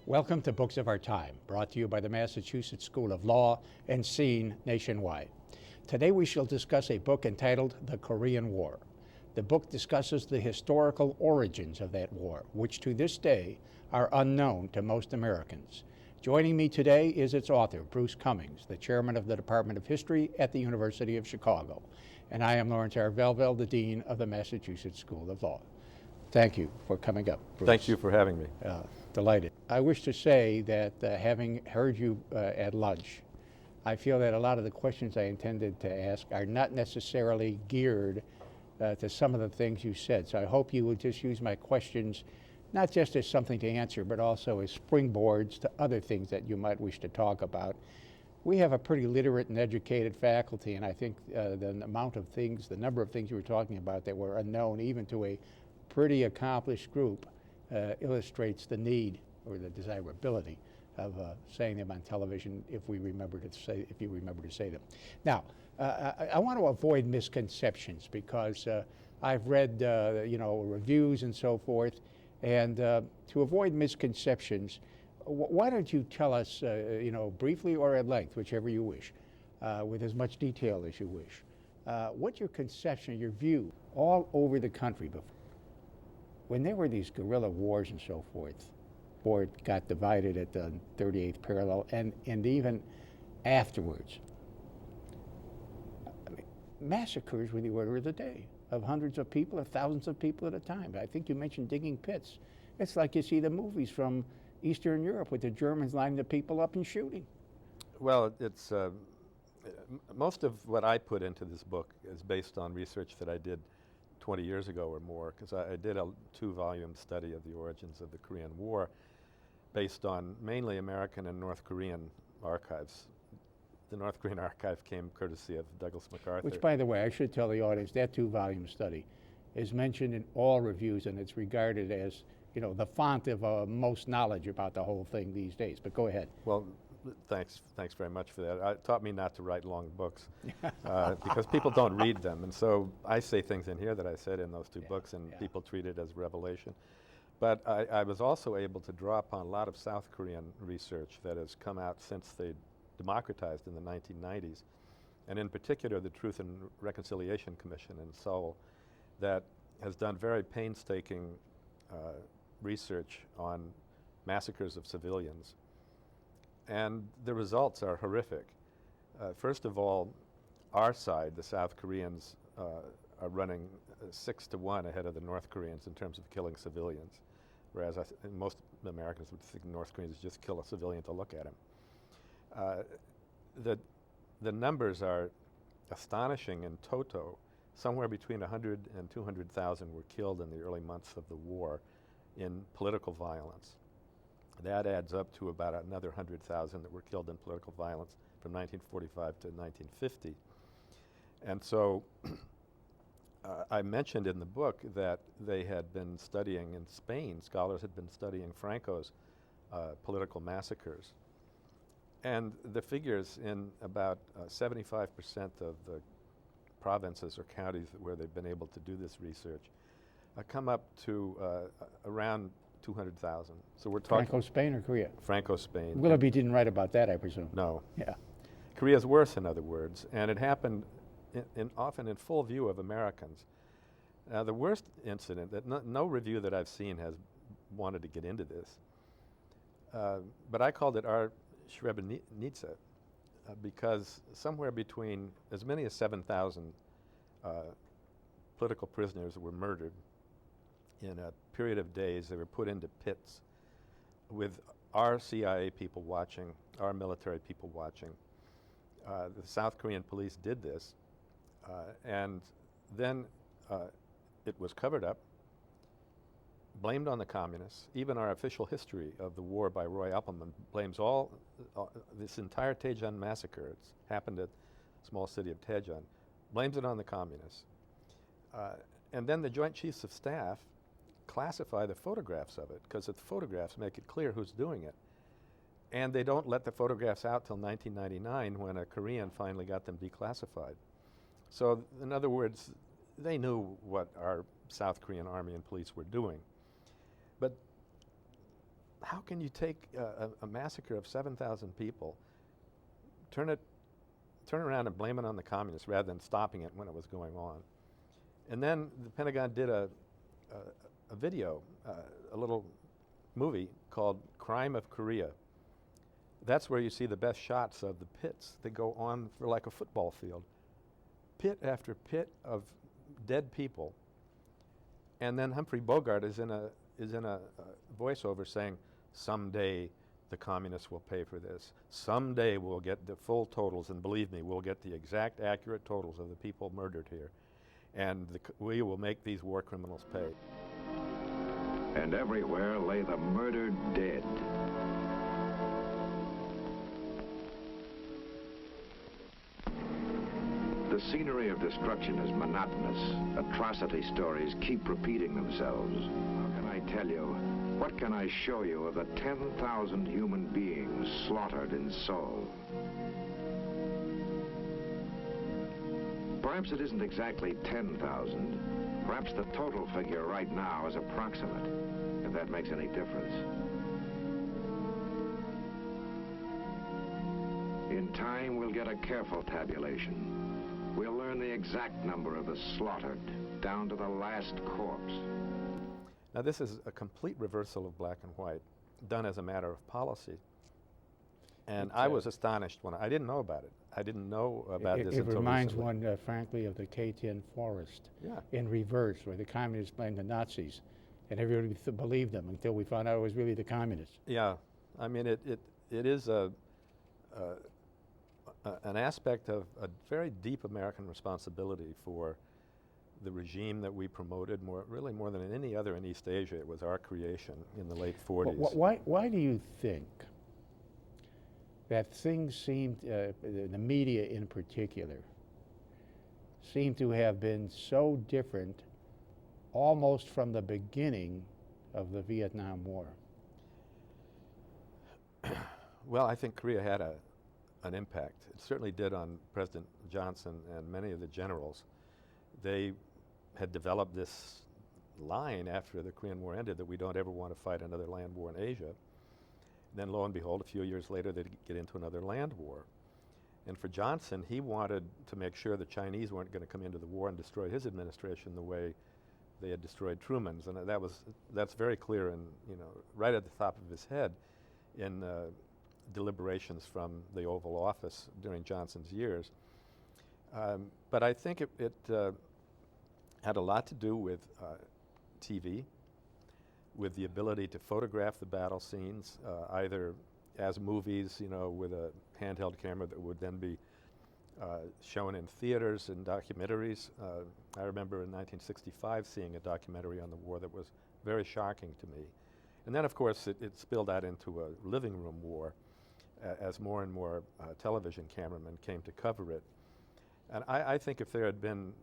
Welcome to Books of Our Time, brought to you by the Massachusetts School of Law and seen nationwide. Today we shall discuss a book entitled The Korean War. The book discusses the historical origins of that war, which to this day are unknown to most Americans. Joining me today is its author, Bruce Cumings, the chairman of the Department of History at the University of Chicago. And I am Lawrence R. Velvel, the dean of the Massachusetts School of Law. Thank you for coming up, Bruce. Thank you for having me. Delighted. I wish to say that having heard you at lunch, I feel that a lot of the questions I intended to ask are not necessarily geared to some of the things you said. So I hope you will just use my questions not just as something to answer, but also as springboards to other things that you might wish to talk about. We have a pretty literate and educated faculty, and I think the number of things you were talking about that were unknown even to a pretty accomplished group illustrates the need or the desirability of saying them on television if you remember to say them. Now, I want to avoid misconceptions because I've read reviews and so forth, and to avoid misconceptions, why don't you tell us, briefly or at length, whichever you wish, with as much detail as you wish, what your conception, your view, all over the country before. When there were these guerrilla wars and so forth, or it got divided at the 38th parallel, and even afterwards, massacres were the order of the day of hundreds of people or thousands of people at a time. I think you mentioned digging pits. It's like you see the movies from Eastern Europe with the Germans lining the people up and shooting. Well, it's most of what I put into this book is based on research that I did 20 years ago or more, because I did a 2-volume study of the origins of the Korean War based on mainly American and North Korean archives. The North Korean archive came courtesy of Douglas MacArthur. Which, by the way, I should tell the audience, that 2-volume study is mentioned in all reviews, and it's regarded as, the font of most knowledge about the whole thing these days. But go ahead. Well, thanks very much for that. It taught me not to write long books because people don't read them. And so I say things in here that I said in those 2 books, and people treat it as revelation. But I was also able to draw upon a lot of South Korean research that has come out since they democratized in the 1990s, and in particular the Truth and Reconciliation Commission in Seoul that has done very painstaking research on massacres of civilians. And the results are horrific. First of all, our side, the South Koreans, are running 6-1 ahead of the North Koreans in terms of killing civilians, whereas most Americans would think North Koreans just kill a civilian to look at him. The numbers are astonishing in toto. Somewhere between 100 and 200,000 were killed in the early months of the war in political violence. That adds up to about another 100,000 that were killed in political violence from 1945 to 1950. And so I mentioned in the book that they had been studying in Spain, scholars had been studying Franco's political massacres. And the figures in about 75% of the provinces or counties where they've been able to do this research come up to around 200,000. So we're talking Franco Spain or Korea? Franco Spain. Willoughby didn't write about that, I presume. No. Yeah. Korea's worse, in other words, and it happened often in full view of Americans. The worst incident that no review that I've seen has wanted to get into this, but I called it our Srebrenica because somewhere between as many as 7,000 political prisoners were murdered in a period of days. They were put into pits with our CIA people watching, our military people watching. The South Korean police did this, and then it was covered up, blamed on the communists. Even our official history of the war by Roy Appelman blames this entire Taejeon massacre. It's happened at the small city of Taejeon, blames it on the communists. And then the Joint Chiefs of Staff classify the photographs of it because the photographs make it clear who's doing it. And they don't let the photographs out till 1999 when a Korean finally got them declassified. So in other words, they knew what our South Korean army and police were doing. But how can you take a massacre of 7,000 people, turn around and blame it on the communists rather than stopping it when it was going on? And then the Pentagon did a video, a little movie called Crime of Korea. That's where you see the best shots of the pits that go on for like a football field. Pit after pit of dead people. And then Humphrey Bogart is in a voiceover saying, someday the communists will pay for this. Someday we'll get the full totals, and believe me, we'll get the exact accurate totals of the people murdered here. And we will make these war criminals pay. And everywhere lay the murdered dead. The scenery of destruction is monotonous. Atrocity stories keep repeating themselves. How can I tell you? What can I show you of the 10,000 human beings slaughtered in Seoul? Perhaps it isn't exactly 10,000. Perhaps the total figure right now is approximate, if that makes any difference. In time, we'll get a careful tabulation. We'll learn the exact number of the slaughtered, down to the last corpse. Now this is a complete reversal of black and white, done as a matter of policy. And I was astonished when I didn't know about it. I didn't know about this until It reminds recently. one, frankly, of the Katyn Forrest Yeah. in reverse, where the communists blamed the Nazis, and everybody believed them until we found out it was really the communists. Yeah, I mean it is an aspect of a very deep American responsibility for the regime that we promoted really more than any other in East Asia. It was our creation in the late 40s. Why do you think that things seemed, the media in particular, seem to have been so different almost from the beginning of the Vietnam War? Well, I think Korea had an impact. It certainly did on President Johnson and many of the generals. They had developed this line after the Korean War ended that we don't ever want to fight another land war in Asia. Then lo and behold, a few years later, they'd get into another land war. And for Johnson, he wanted to make sure the Chinese weren't going to come into the war and destroy his administration the way they had destroyed Truman's. And that's very clear and, right at the top of his head in deliberations from the Oval Office during Johnson's years. But I think it had a lot to do with TV, with the ability to photograph the battle scenes, either as movies, with a handheld camera that would then be shown in theaters and documentaries. I remember in 1965 seeing a documentary on the war that was very shocking to me. And then, of course, it spilled out into a living room war as more and more television cameramen came to cover it. And I think if there had been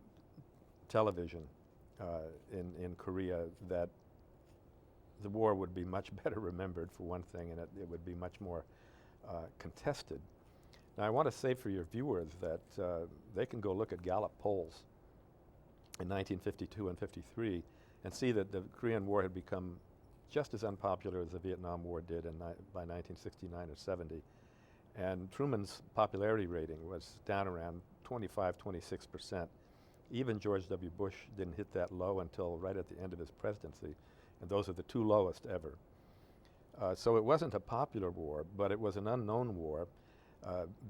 television in Korea, that the war would be much better remembered, for one thing, and it would be much more contested. Now, I want to say for your viewers that they can go look at Gallup Polls in 1952 and 53 and see that the Korean War had become just as unpopular as the Vietnam War did by 1969 or 70. And Truman's popularity rating was down around 25–26%. Even George W. Bush didn't hit that low until right at the end of his presidency, and those are the two lowest ever. So it wasn't a popular war, but it was an unknown war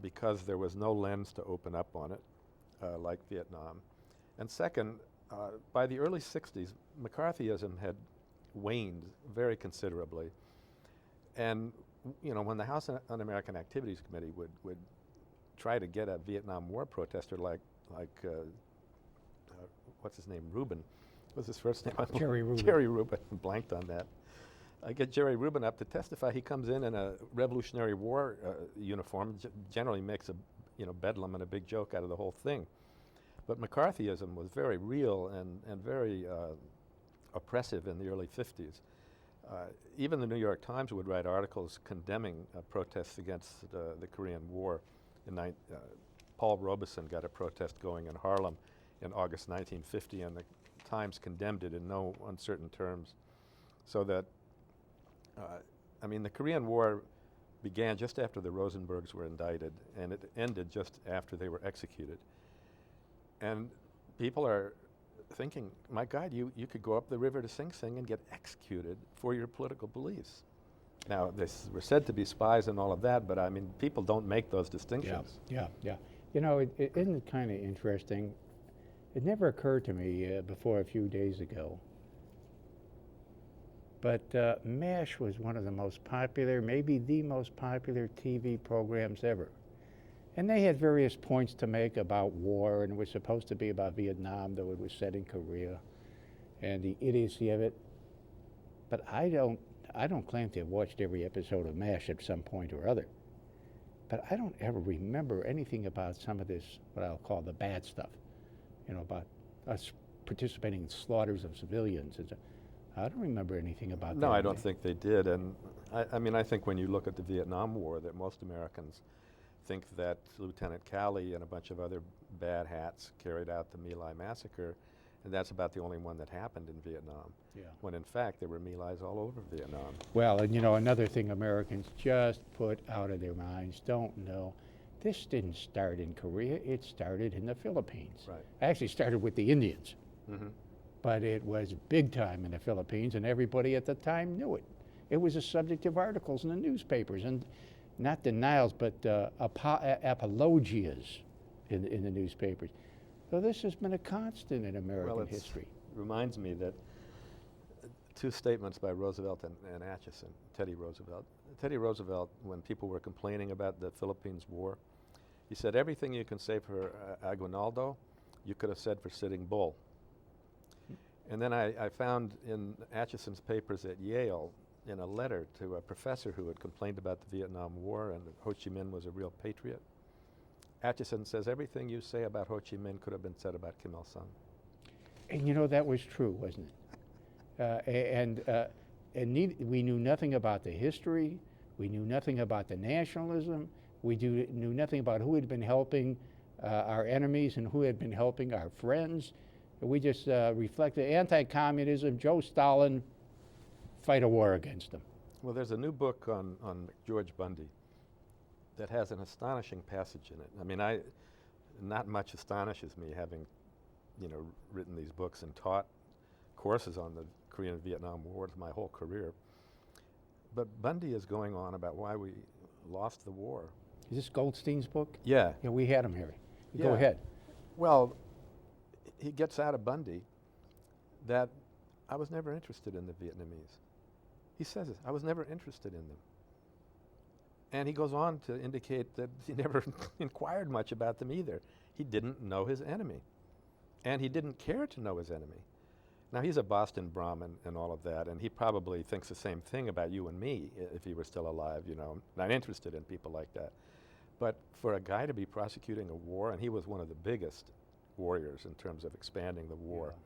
because there was no lens to open up on it, like Vietnam. And second, by the early 60s, McCarthyism had waned very considerably. And when the House Un-American Activities Committee would try to get a Vietnam War protester like what's his name, Rubin. What's his first name? Jerry Rubin. Jerry Rubin. Blanked on that. I get Jerry Rubin up to testify. He comes in a Revolutionary War uniform, generally makes a bedlam and a big joke out of the whole thing. But McCarthyism was very real and very oppressive in the early 50s. Even the New York Times would write articles condemning protests against the Korean War. Paul Robeson got a protest going in Harlem in August 1950, and the Times condemned it in no uncertain terms. So that I mean, the Korean War began just after the Rosenbergs were indicted, and it ended just after they were executed. And people are thinking, my God, you could go up the river to Sing Sing and get executed for your political beliefs. Now, we're said to be spies and all of that, but I mean, people don't make those distinctions. Yeah. You know, isn't it kind of interesting? It never occurred to me before a few days ago, but MASH was one of the most popular, maybe the most popular TV programs ever. And they had various points to make about war, and it was supposed to be about Vietnam, though it was set in Korea, and the idiocy of it. But I don't claim to have watched every episode of MASH at some point or other. But I don't ever remember anything about some of this, what I'll call the bad stuff, you know, about us participating in slaughters of civilians. I don't remember anything about that. No, I don't think they did. And I mean, I think when you look at the Vietnam War, that most Americans think that Lieutenant Calley and a bunch of other bad hats carried out the My Lai massacre, and that's about the only one that happened in Vietnam. Yeah. When in fact there were My Lais all over Vietnam. Well, and you know, another thing Americans just put out of their minds, don't know, this didn't start in Korea, it started in the Philippines. Right. Actually started with the Indians. Mm-hmm. But it was big time in the Philippines, and everybody at the time knew it. It was a subject of articles in the newspapers, and not denials, but apologias in the newspapers. So this has been a constant in American history. Reminds me that two statements by Roosevelt and Atchison, Teddy Roosevelt. Teddy Roosevelt, when people were complaining about the Philippines War, he said, everything you can say for Aguinaldo, you could have said for Sitting Bull. And then I found in Atchison's papers at Yale, in a letter to a professor who had complained about the Vietnam War and that Ho Chi Minh was a real patriot, Atchison says, everything you say about Ho Chi Minh could have been said about Kim Il-sung. And you know, that was true, wasn't it? We knew nothing about the history, we knew nothing about the nationalism, we knew nothing about who had been helping our enemies and who had been helping our friends. We just reflected anti-communism, Joe Stalin, fight a war against them. Well, there's a new book on George Bundy that has an astonishing passage in it. I mean, not much astonishes me, having, you know, written these books and taught courses on the Korean and Vietnam Wars my whole career. But Bundy is going on about why we lost the war. Is this Goldstein's book? Yeah. Yeah, we had him here. Yeah. Go ahead. Well, he gets out of Bundy that I was never interested in the Vietnamese. He says it, I was never interested in them. And he goes on to indicate that he never inquired much about them either. He didn't know his enemy. And he didn't care to know his enemy. Now, he's a Boston Brahmin and all of that, and he probably thinks the same thing about you and me if he were still alive, you know, not interested in people like that. But for a guy to be prosecuting a war, and he was one of the biggest warriors in terms of expanding the war. Yeah.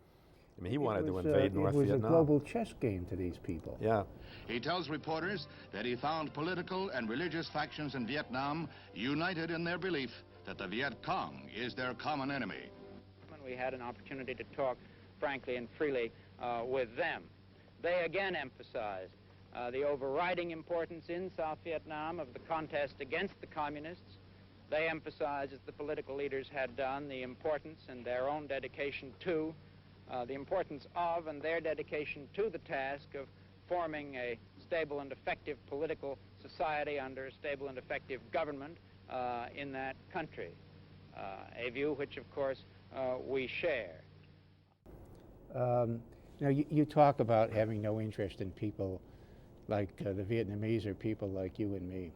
I mean, he wanted to invade North Vietnam. It was a global chess game to these people. Yeah. He tells reporters that he found political and religious factions in Vietnam united in their belief that the Viet Cong is their common enemy. We had an opportunity to talk frankly and freely with them. They again emphasized the overriding importance in South Vietnam of the contest against the communists. They emphasized, as the political leaders had done, the importance and their own dedication to, the importance of and their dedication to the task of forming a stable and effective political society under a stable and effective government in that country, a view which, of course, we share. Now, you talk about having no interest in people like the Vietnamese or people like you and me.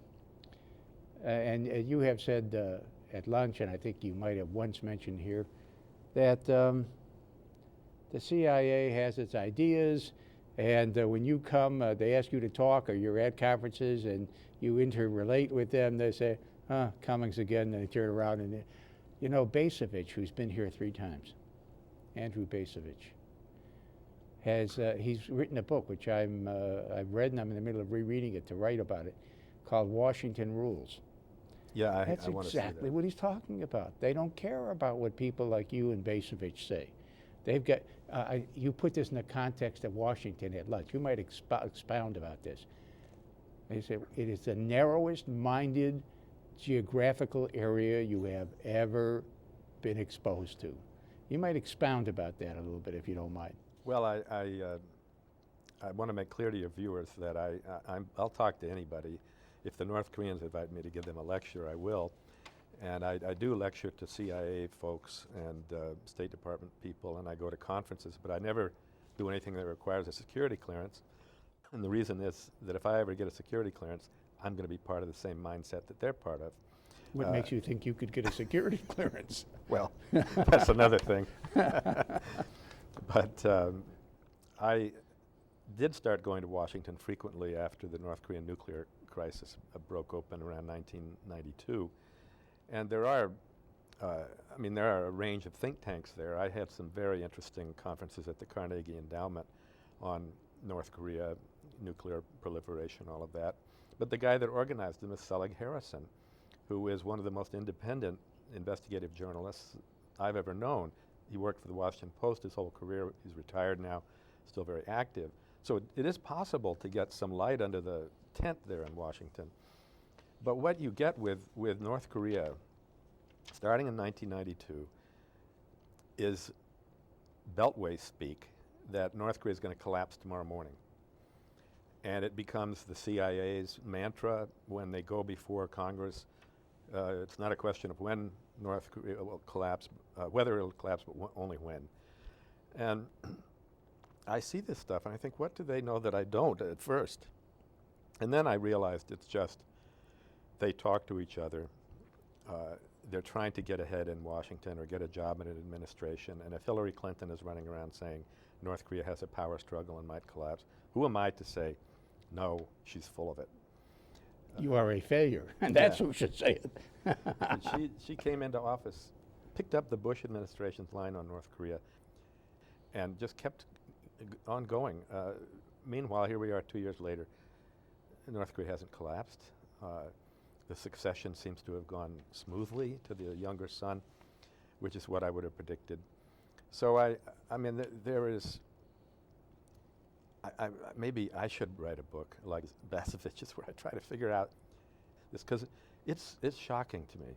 And you have said at lunch, and I think you might have once mentioned here, that the CIA has its ideas, and when you come, they ask you to talk, or you're at conferences and you interrelate with them, they say, Cumings again, and they turn around and, you know, Bacevich, who's been here 3 times, Andrew Bacevich, he's written a book, which I've read, and I'm in the middle of rereading it to write about it, called Washington Rules. Yeah, That's I want to see that. exactly what he's talking about. They don't care about what people like you and Bacevich say. They've got, you put this in the context of Washington at lunch. You might expound about this. They said it is the narrowest-minded geographical area you have ever been exposed to. You might expound about that a little bit, if you don't mind. Well, I want to make clear to your viewers that I'll talk to anybody. If the North Koreans invite me to give them a lecture, I will. And I do lecture to CIA folks and State Department people, and I go to conferences, but I never do anything that requires a security clearance. And the reason is that if I ever get a security clearance, I'm going to be part of the same mindset that they're part of. What makes you think you could get a security clearance? Well, that's another thing. But I did start going to Washington frequently after the North Korean nuclear crisis broke open around 1992. And there are a range of think tanks there. I had some very interesting conferences at the Carnegie Endowment on North Korea, nuclear proliferation, all of that. But the guy that organized them is Selig Harrison, who is one of the most independent investigative journalists I've ever known. He worked for the Washington Post his whole career. He's retired now, still very active. So it is possible to get some light under the tent there in Washington. But what you get with North Korea, starting in 1992, is Beltway speak that North Korea is going to collapse tomorrow morning. And it becomes the CIA's mantra when they go before Congress. It's not a question of when North Korea will collapse, whether it will collapse, but only when. And I see this stuff and I think, what do they know that I don't at first? And then I realized it's just they talk to each other. They're trying to get ahead in Washington or get a job in an administration. And if Hillary Clinton is running around saying North Korea has a power struggle and might collapse, who am I to say, no, she's full of it? You are a failure, and that's who should say it. she came into office, picked up the Bush administration's line on North Korea, and just kept on going. Meanwhile, here we are 2 years later. North Korea hasn't collapsed. The succession seems to have gone smoothly to the younger son, which is what I would have predicted. So I mean, there is. Maybe I should write a book like Basovich's where I try to figure out this, because it's shocking to me.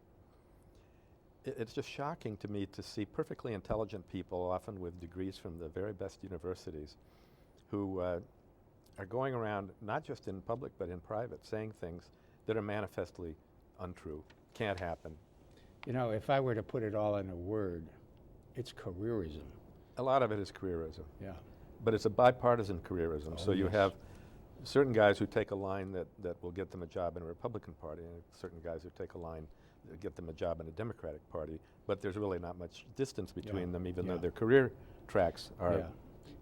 It's just shocking to me to see perfectly intelligent people, often with degrees from the very best universities, who are going around, not just in public but in private, saying things that are manifestly untrue, can't happen. You know, if I were to put it all in a word, it's careerism. A lot of it is careerism. Yeah. But it's a bipartisan careerism. Oh, so you have certain guys who take a line that will get them a job in a Republican Party, and certain guys who take a line that get them a job in a Democratic Party. But there's really not much distance between them, even though their career tracks are. Yeah.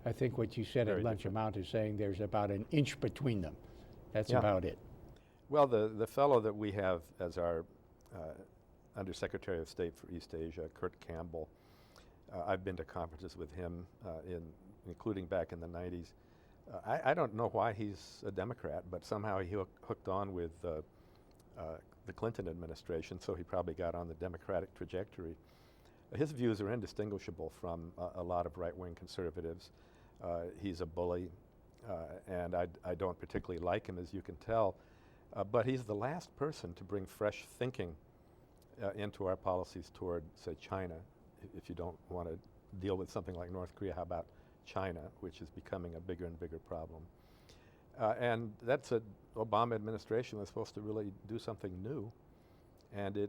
I think what you said at lunch amount is saying there's about an inch between them. That's about it. Well, the fellow that we have as our Undersecretary of State for East Asia, Kurt Campbell, I've been to conferences with him, including back in the 90s. I don't know why he's a Democrat, but somehow he hooked on with the Clinton administration, so he probably got on the Democratic trajectory. His views are indistinguishable from a lot of right-wing conservatives. He's a bully, and I don't particularly like him, as you can tell. But he's the last person to bring fresh thinking into our policies toward, say, China. If you don't want to deal with something like North Korea, how about China, which is becoming a bigger and bigger problem? And that's an Obama administration was supposed to really do something new. And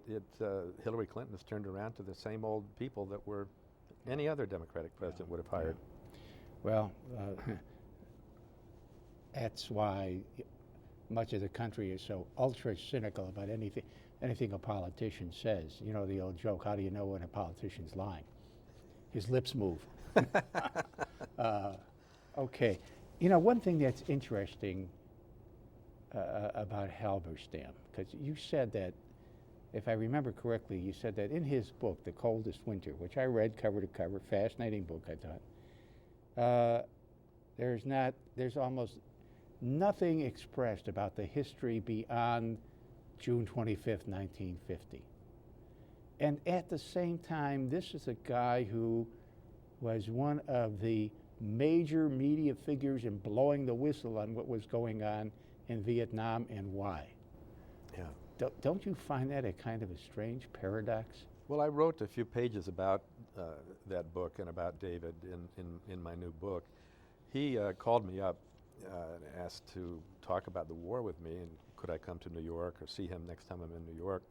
Hillary Clinton has turned around to the same old people that were any other Democratic president would have hired. Well, that's why much of the country is so ultra cynical about anything a politician says. You know the old joke, how do you know when a politician's lying? His lips move. Okay. You know, one thing that's interesting about Halberstam, because you said that, if I remember correctly, you said that in his book, The Coldest Winter, which I read cover to cover, fascinating book, I thought, there's almost nothing expressed about the history beyond June 25th, 1950. And at the same time, this is a guy who was one of the major media figures in blowing the whistle on what was going on in Vietnam and why. Yeah. Don't you find that a kind of a strange paradox? Well, I wrote a few pages about that book and about David in my new book. He called me up and asked to talk about the war with me, and could I come to New York or see him next time I'm in New York.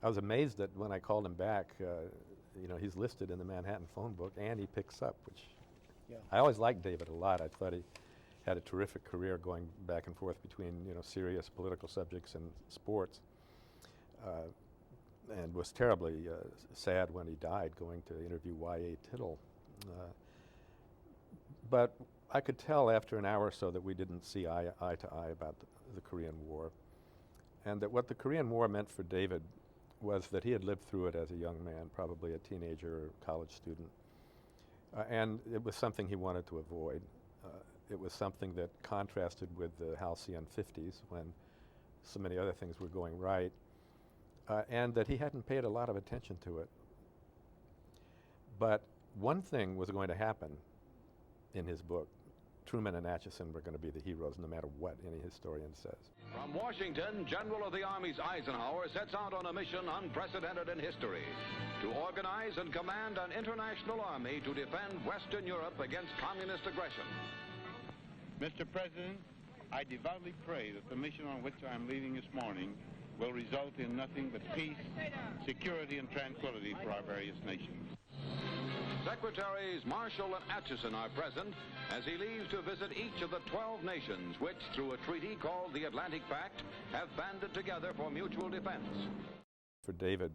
I was amazed that when I called him back, you know, he's listed in the Manhattan phone book, and he picks up, which I always liked David a lot. I thought he had a terrific career going back and forth between, you know, serious political subjects and sports, and was terribly sad when he died going to interview Y.A. Tittle. But I could tell after an hour or so that we didn't see eye to eye about the Korean War, and that what the Korean War meant for David was that he had lived through it as a young man, probably a teenager or college student, and it was something he wanted to avoid. It was something that contrasted with the halcyon 50s when so many other things were going right, and that he hadn't paid a lot of attention to it. But one thing was going to happen in his book. Truman and Atchison were going to be the heroes no matter what any historian says. From Washington, General of the Armies Eisenhower sets out on a mission unprecedented in history to organize and command an international army to defend Western Europe against communist aggression. Mr. President, I devoutly pray that the mission on which I am leaving this morning will result in nothing but peace, security, and tranquility for our various nations. Secretaries Marshall and Atchison are present as he leaves to visit each of the 12 nations which, through a treaty called the Atlantic Pact, have banded together for mutual defense. For David,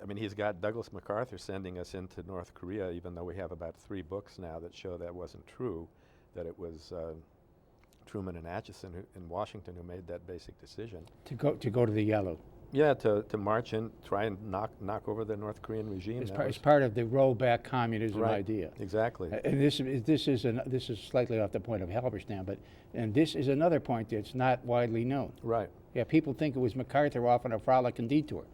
I mean, he's got Douglas MacArthur sending us into North Korea, even though we have about 3 books now that show that wasn't true, that it was Truman and Atchison in Washington who made that basic decision. To go to the yellow. Yeah, to march in, try and knock over the North Korean regime. It's part of the rollback communism right, idea. Exactly. And this is slightly off the point of Halberstam, and this is another point that's not widely known. Right. Yeah, people think it was MacArthur off on a frolic and detour.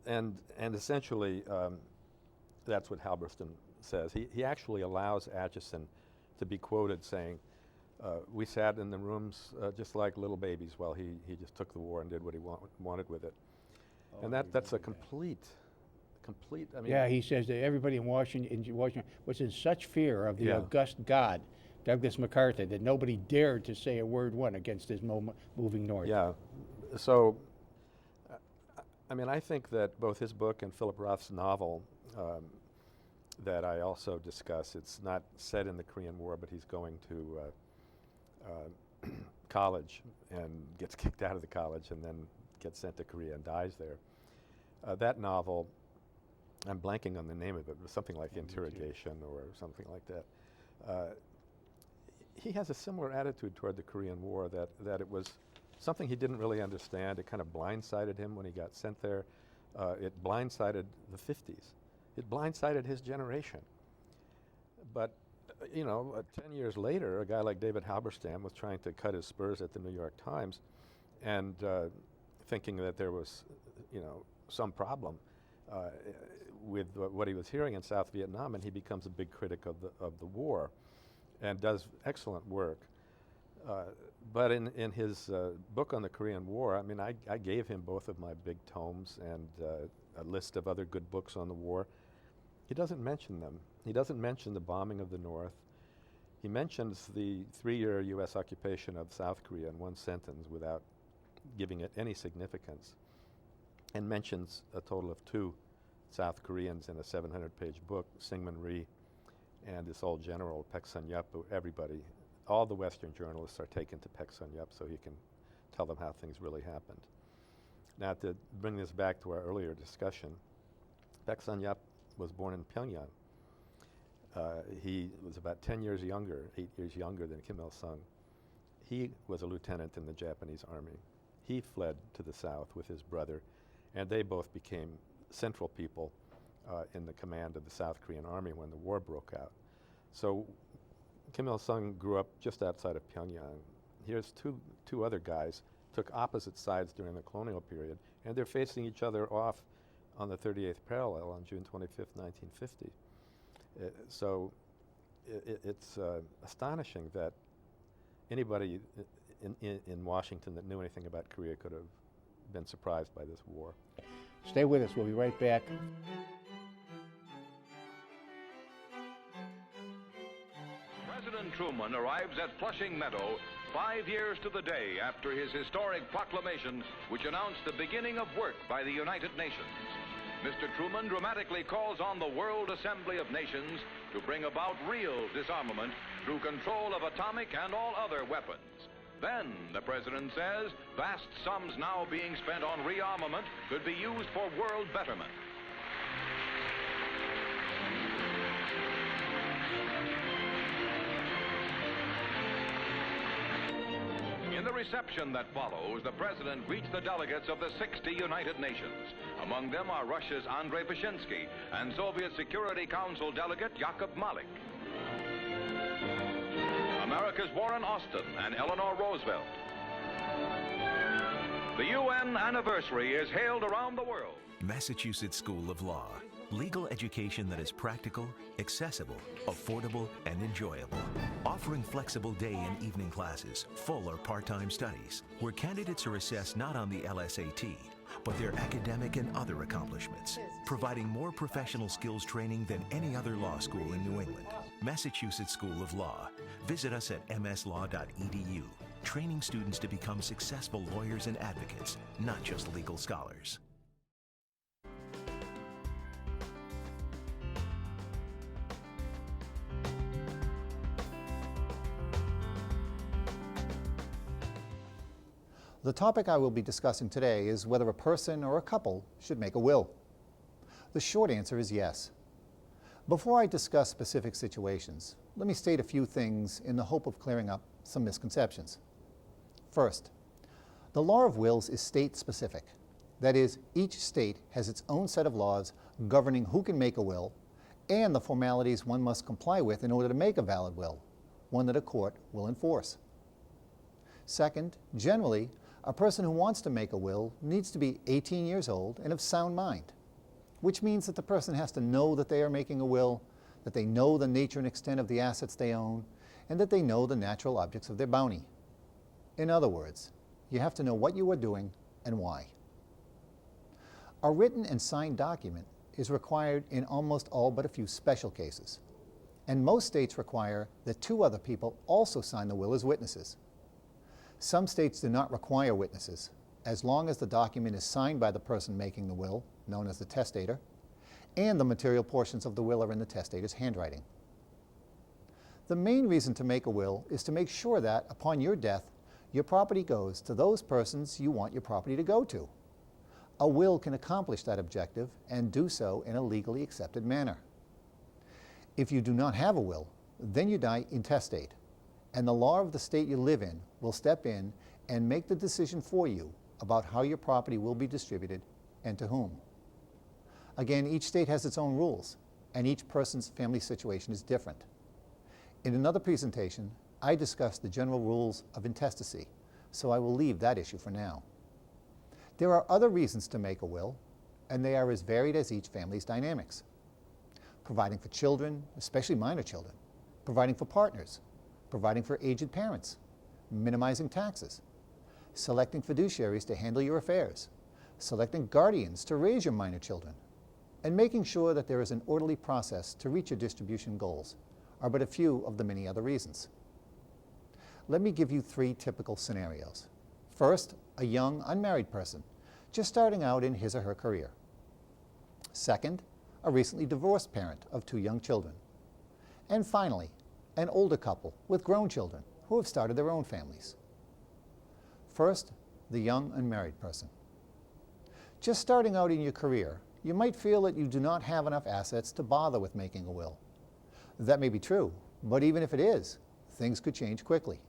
And essentially, that's what Halberstam says. He actually allows Atchison to be quoted saying, we sat in the rooms just like little babies while he just took the war and did what he wanted with it. Oh, and that's a complete, I mean... Yeah, he says that everybody in Washington was in such fear of the august god, Douglas MacArthur, that nobody dared to say a word against his moving north. Yeah, so, I mean, I think that both his book and Philip Roth's novel that I also discuss, it's not set in the Korean War, but he's going to college and gets kicked out of the college and then gets sent to Korea and dies there. That novel, I'm blanking on the name of it, but something like Interrogation or something like that. He has a similar attitude toward the Korean War, that it was something he didn't really understand. It kind of blindsided him when he got sent there. It blindsided the 50s. It blindsided his generation. But you know, 10 years later, a guy like David Halberstam was trying to cut his spurs at the New York Times and thinking that there was, you know, some problem with what he was hearing in South Vietnam, and he becomes a big critic of the war and does excellent work. But in his book on the Korean War, I mean, I gave him both of my big tomes and a list of other good books on the war. He doesn't mention them. He doesn't mention the bombing of the North. He mentions the 3-year U.S. occupation of South Korea in one sentence without giving it any significance, and mentions a total of 2 South Koreans in a 700-page book, Syngman Rhee and this old general, Paik Sun-yup, who everybody, all the Western journalists are taken to Paik Sun-yup so he can tell them how things really happened. Now, to bring this back to our earlier discussion, Paik Sun-yup was born in Pyongyang. He was about 10 years younger, 8 years younger than Kim Il-sung. He was a lieutenant in the Japanese army. He fled to the south with his brother, and they both became central people in the command of the South Korean army when the war broke out. So Kim Il-sung grew up just outside of Pyongyang. Here's two other guys, took opposite sides during the colonial period, and they're facing each other off on the 38th parallel on June 25th, 1950. So it's astonishing that anybody in Washington that knew anything about Korea could have been surprised by this war. Stay with us. We'll be right back. President Truman arrives at Flushing Meadow 5 years to the day after his historic proclamation, which announced the beginning of work by the United Nations. Mr. Truman dramatically calls on the World Assembly of Nations to bring about real disarmament through control of atomic and all other weapons. Then, the president says, vast sums now being spent on rearmament could be used for world betterment. In the reception that follows, the president greets the delegates of the 60 United Nations. Among them are Russia's Andrei Vyshinsky and Soviet Security Council delegate Yakub Malik. America's Warren Austin and Eleanor Roosevelt. The UN anniversary is hailed around the world. Massachusetts School of Law. Legal education that is practical, accessible, affordable, and enjoyable. Offering flexible day and evening classes, full or part-time studies, where candidates are assessed not on the LSAT, but their academic and other accomplishments, providing more professional skills training than any other law school in New England. Massachusetts School of Law. Visit us at mslaw.edu, training students to become successful lawyers and advocates, not just legal scholars. The topic I will be discussing today is whether a person or a couple should make a will. The short answer is yes. Before I discuss specific situations, let me state a few things in the hope of clearing up some misconceptions. First, the law of wills is state-specific. That is, each state has its own set of laws governing who can make a will and the formalities one must comply with in order to make a valid will, one that a court will enforce. Second, generally, a person who wants to make a will needs to be 18 years old and of sound mind, which means that the person has to know that they are making a will, that they know the nature and extent of the assets they own, and that they know the natural objects of their bounty. In other words, you have to know what you are doing and why. A written and signed document is required in almost all but a few special cases, and most states require that two other people also sign the will as witnesses. Some states do not require witnesses, as long as the document is signed by the person making the will, known as the testator, and the material portions of the will are in the testator's handwriting. The main reason to make a will is to make sure that, upon your death, your property goes to those persons you want your property to go to. A will can accomplish that objective and do so in a legally accepted manner. If you do not have a will, then you die intestate, and the law of the state you live in will step in and make the decision for you about how your property will be distributed and to whom. Again, each state has its own rules, and each person's family situation is different. In another presentation, I discussed the general rules of intestacy, so I will leave that issue for now. There are other reasons to make a will, and they are as varied as each family's dynamics. Providing for children, especially minor children, providing for partners, providing for aged parents, minimizing taxes, selecting fiduciaries to handle your affairs, selecting guardians to raise your minor children, and making sure that there is an orderly process to reach your distribution goals are but a few of the many other reasons. Let me give you three typical scenarios. First, a young, unmarried person, just starting out in his or her career. Second, a recently divorced parent of two young children. And finally, an older couple with grown children who have started their own families. First, the young unmarried person. Just starting out in your career, you might feel that you do not have enough assets to bother with making a will. That may be true, but even if it is, things could change quickly.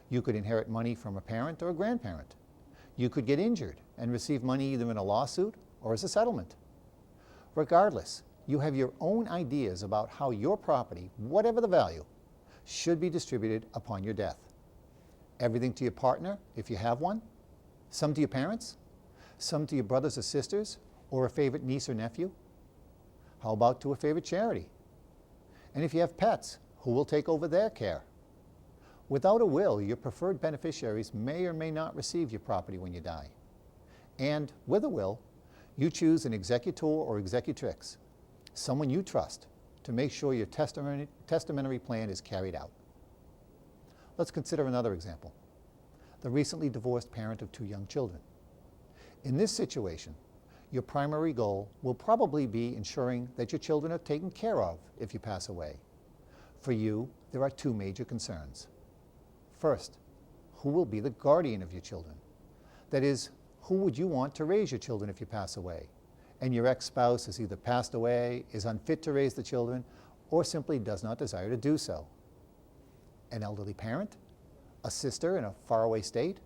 You could inherit money from a parent or a grandparent. You could get injured and receive money either in a lawsuit or as a settlement. Regardless, you have your own ideas about how your property, whatever the value, should be distributed upon your death. Everything to your partner, if you have one, some to your parents, some to your brothers or sisters, or a favorite niece or nephew. How about to a favorite charity? And if you have pets, who will take over their care? Without a will, your preferred beneficiaries may or may not receive your property when you die. And with a will, you choose an executor or executrix, someone you trust, to make sure your testamentary plan is carried out. Let's consider another example. The recently divorced parent of 2 young children. In this situation, your primary goal will probably be ensuring that your children are taken care of if you pass away. For you, there are 2 major concerns. First, who will be the guardian of your children? That is, who would you want to raise your children if you pass away? And your ex-spouse has either passed away, is unfit to raise the children, or simply does not desire to do so. An elderly parent? A sister in a faraway state?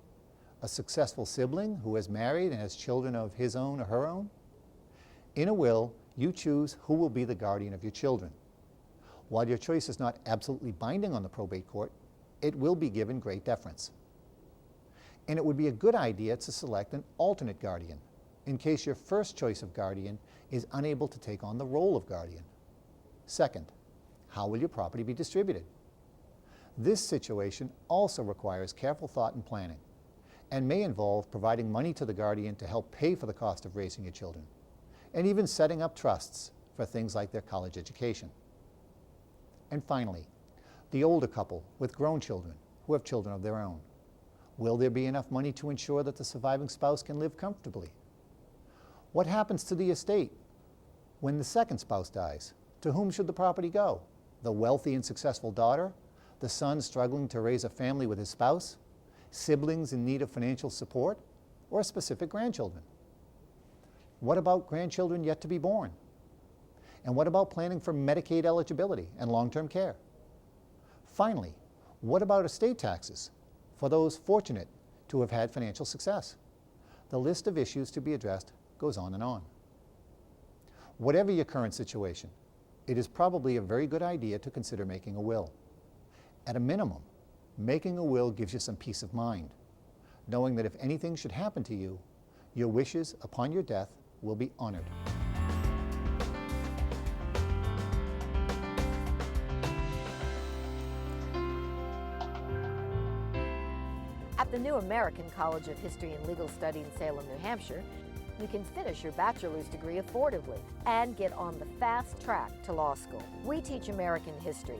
A successful sibling who has married and has children of his own or her own? In a will, you choose who will be the guardian of your children. While your choice is not absolutely binding on the probate court, it will be given great deference. And it would be a good idea to select an alternate guardian in case your first choice of guardian is unable to take on the role of guardian. Second, how will your property be distributed? This situation also requires careful thought and planning, and may involve providing money to the guardian to help pay for the cost of raising your children, and even setting up trusts for things like their college education. And finally, the older couple with grown children who have children of their own. Will there be enough money to ensure that the surviving spouse can live comfortably? What happens to the estate when the second spouse dies? To whom should the property go? The wealthy and successful daughter? The son struggling to raise a family with his spouse? Siblings in need of financial support? Or specific grandchildren? What about grandchildren yet to be born? And what about planning for Medicaid eligibility and long-term care? Finally, what about estate taxes for those fortunate to have had financial success? The list of issues to be addressed goes on and on. Whatever your current situation, it is probably a very good idea to consider making a will. At a minimum, making a will gives you some peace of mind, knowing that if anything should happen to you, your wishes upon your death will be honored. At the New American College of History and Legal Study in Salem, New Hampshire, you can finish your bachelor's degree affordably and get on the fast track to law school. We teach American history,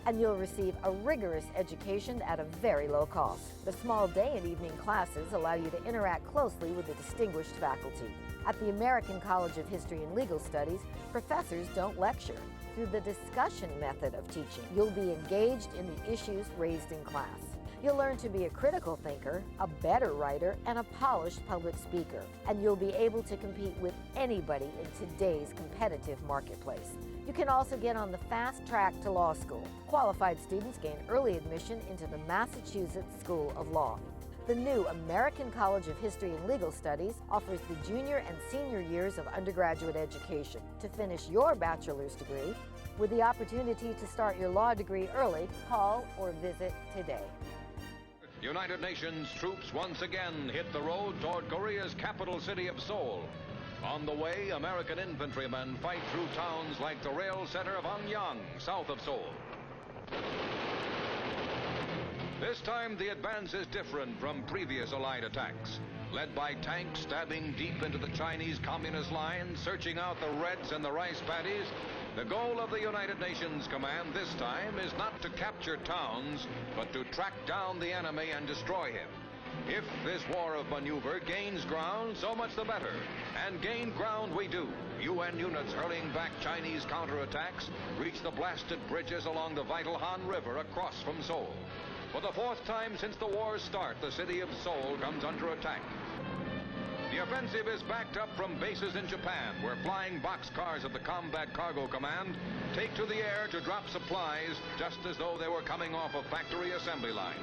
and you'll receive a rigorous education at a very low cost. The small day and evening classes allow you to interact closely with the distinguished faculty. At the American College of History and Legal Studies, professors don't lecture. Through the discussion method of teaching, you'll be engaged in the issues raised in class. You'll learn to be a critical thinker, a better writer, and a polished public speaker. And you'll be able to compete with anybody in today's competitive marketplace. You can also get on the fast track to law school. Qualified students gain early admission into the Massachusetts School of Law. The new American College of History and Legal Studies offers the junior and senior years of undergraduate education. To finish your bachelor's degree, with the opportunity to start your law degree early, call or visit today. United Nations troops once again hit the road toward Korea's capital city of Seoul. On the way, American infantrymen fight through towns like the rail center of Anyang, south of Seoul. This time, the advance is different from previous Allied attacks. Led by tanks stabbing deep into the Chinese Communist lines, searching out the Reds and the rice paddies, the goal of the United Nations Command this time is not to capture towns, but to track down the enemy and destroy him. If this war of maneuver gains ground, so much the better. And gain ground we do. UN units hurling back Chinese counterattacks reach the blasted bridges along the vital Han River across from Seoul. For the 4th time since the war's start, the city of Seoul comes under attack. The offensive is backed up from bases in Japan, where flying boxcars of the Combat Cargo Command take to the air to drop supplies just as though they were coming off a factory assembly line.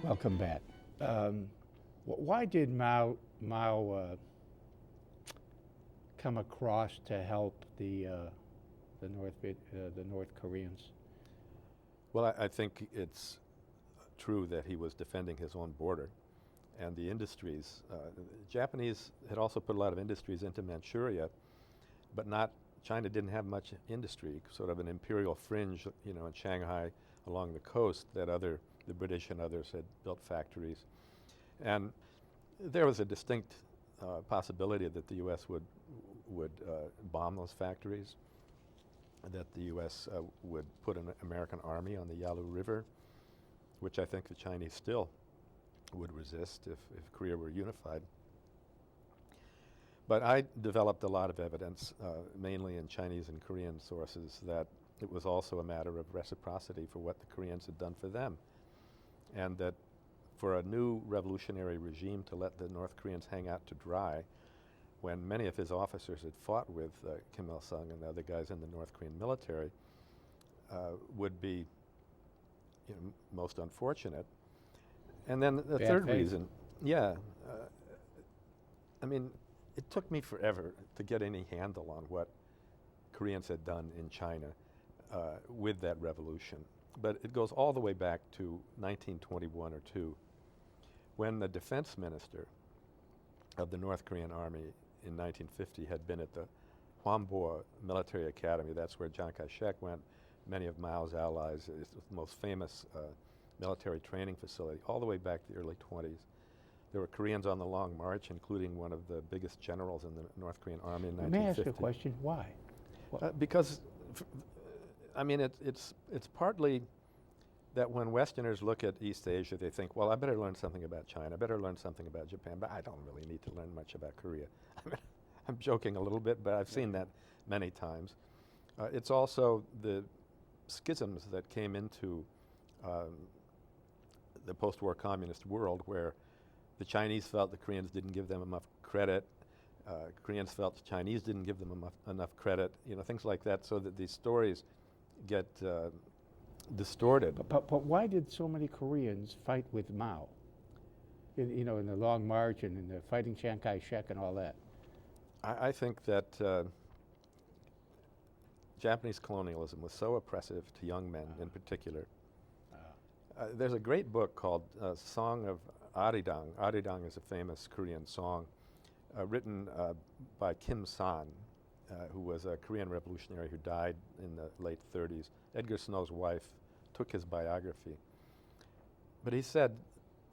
Welcome back. Why did Mao come across to help the North Koreans? Well, I think it's true that he was defending his own border, and the industries. The Japanese had also put a lot of industries into Manchuria, but China didn't have much industry, sort of an imperial fringe, in Shanghai along the coast that the British and others had built factories. And there was a distinct possibility that the U.S. would bomb those factories, that the U.S. Would put an American army on the Yalu River, which I think the Chinese still would resist if Korea were unified. But I developed a lot of evidence, mainly in Chinese and Korean sources, that it was also a matter of reciprocity for what the Koreans had done for them, and that for a new revolutionary regime to let the North Koreans hang out to dry when many of his officers had fought with Kim Il-sung and the other guys in the North Korean military would be most unfortunate. And then the third reason, I mean, it took me forever to get any handle on what Koreans had done in China with that revolution. But it goes all the way back to 1921 or 2, when the defense minister of the North Korean army in 1950 had been at the Whampoa military academy. That's where Chiang Kai-shek went. Many of Mao's allies. It's the most famous military training facility, all the way back to the early 20s. There were Koreans on the Long March, including one of the biggest generals in the North Korean army in 1950. May I ask you a question? Why? Because, I mean, it's partly that when Westerners look at East Asia, they think, well, I better learn something about China, I better learn something about Japan, but I don't really need to learn much about Korea. I mean, I'm joking a little bit, but I've seen that many times. It's also the schisms that came into the post-war communist world, where the Chinese felt the Koreans didn't give them enough credit, Koreans felt the Chinese didn't give them enough credit, things like that, so that these stories get distorted. But why did so many Koreans fight with Mao? In the Long March and in the fighting Chiang Kai-shek and all that? I think that Japanese colonialism was so oppressive to young men in particular. There's a great book called Song of Arirang. Arirang is a famous Korean song written by Kim San, who was a Korean revolutionary who died in the late 30s. Edgar Snow's wife took his biography. But he said,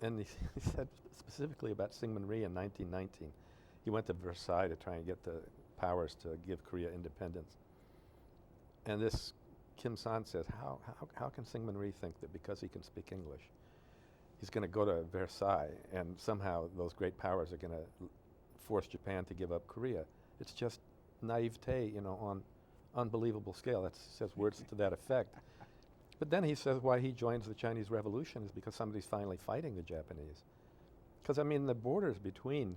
and he said specifically about Syngman Rhee in 1919, he went to Versailles to try and get the powers to give Korea independence. And this Kim San says, how can Syngman Rhee think that because he can speak English, he's going to go to Versailles and somehow those great powers are going to force Japan to give up Korea? It's just naivete, on unbelievable scale. That says words to that effect. But then he says why he joins the Chinese Revolution is because somebody's finally fighting the Japanese. Because, I mean, the borders between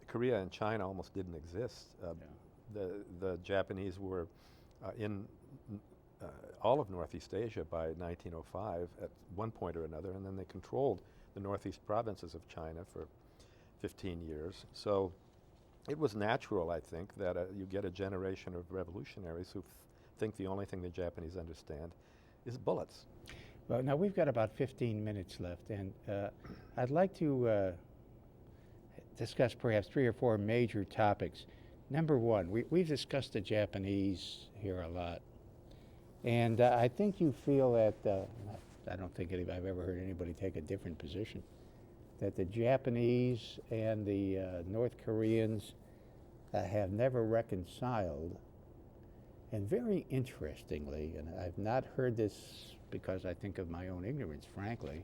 Korea and China almost didn't exist. The Japanese were in all of Northeast Asia by 1905 at one point or another, and then they controlled the northeast provinces of China for 15 years. So it was natural, I think, that you get a generation of revolutionaries who think the only thing the Japanese understand is bullets. Well, now we've got about 15 minutes left, and I'd like to discuss perhaps 3 or 4 major topics. Number one, we've discussed the Japanese here a lot, and I think you feel that, I don't think I've ever heard anybody take a different position, that the Japanese and the North Koreans have never reconciled. And very interestingly, and I've not heard this because I think of my own ignorance, frankly,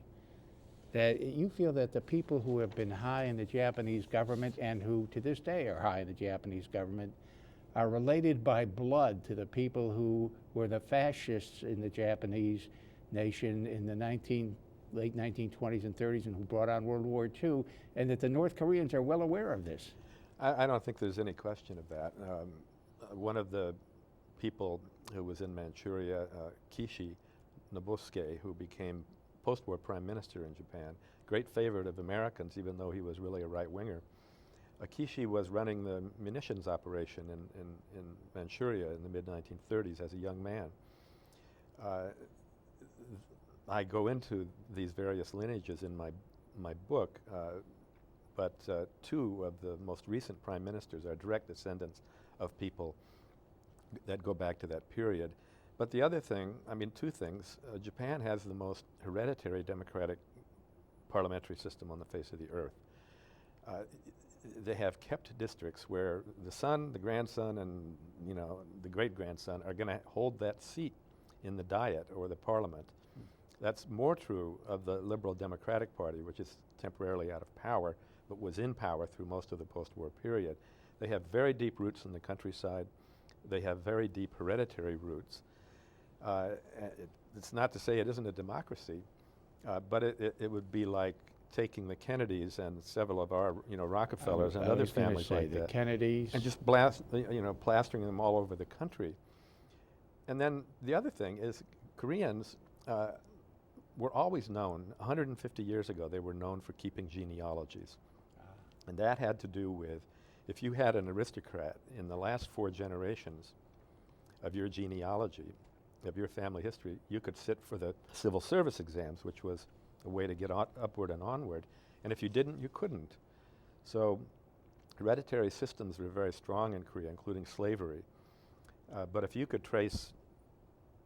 that you feel that the people who have been high in the Japanese government and who to this day are high in the Japanese government are related by blood to the people who were the fascists in the Japanese nation in the late 1920s and 30s and who brought on World War II, and that the North Koreans are well aware of this. I don't think there's any question of that. One of the people who was in Manchuria, Kishi Nobusuke, who became post-war prime minister in Japan, great favorite of Americans, even though he was really a right-winger. Kishi was running the munitions operation in Manchuria in the mid-1930s as a young man. I go into these various lineages in my book, but two of the most recent prime ministers are direct descendants of people that go back to that period. But the other thing, I mean, two things. Japan has the most hereditary democratic parliamentary system on the face of the earth. They have kept districts where the son, the grandson, and the great-grandson are going to hold that seat in the Diet or the parliament. That's more true of the Liberal Democratic Party, which is temporarily out of power, but was in power through most of the post-war period. They have very deep roots in the countryside. They have very deep hereditary roots. It's not to say it isn't a democracy, but it would be like taking the Kennedys and several of our, Rockefellers and other families like the that, Kennedys, and just plastering them all over the country. And then the other thing is Koreans were always known, 150 years ago, they were known for keeping genealogies. And that had to do with, if you had an aristocrat in the last 4 generations of your genealogy, of your family history, you could sit for the civil service exams, which was a way to get upward and onward. And if you didn't, you couldn't. So hereditary systems were very strong in Korea, including slavery. But if you could trace,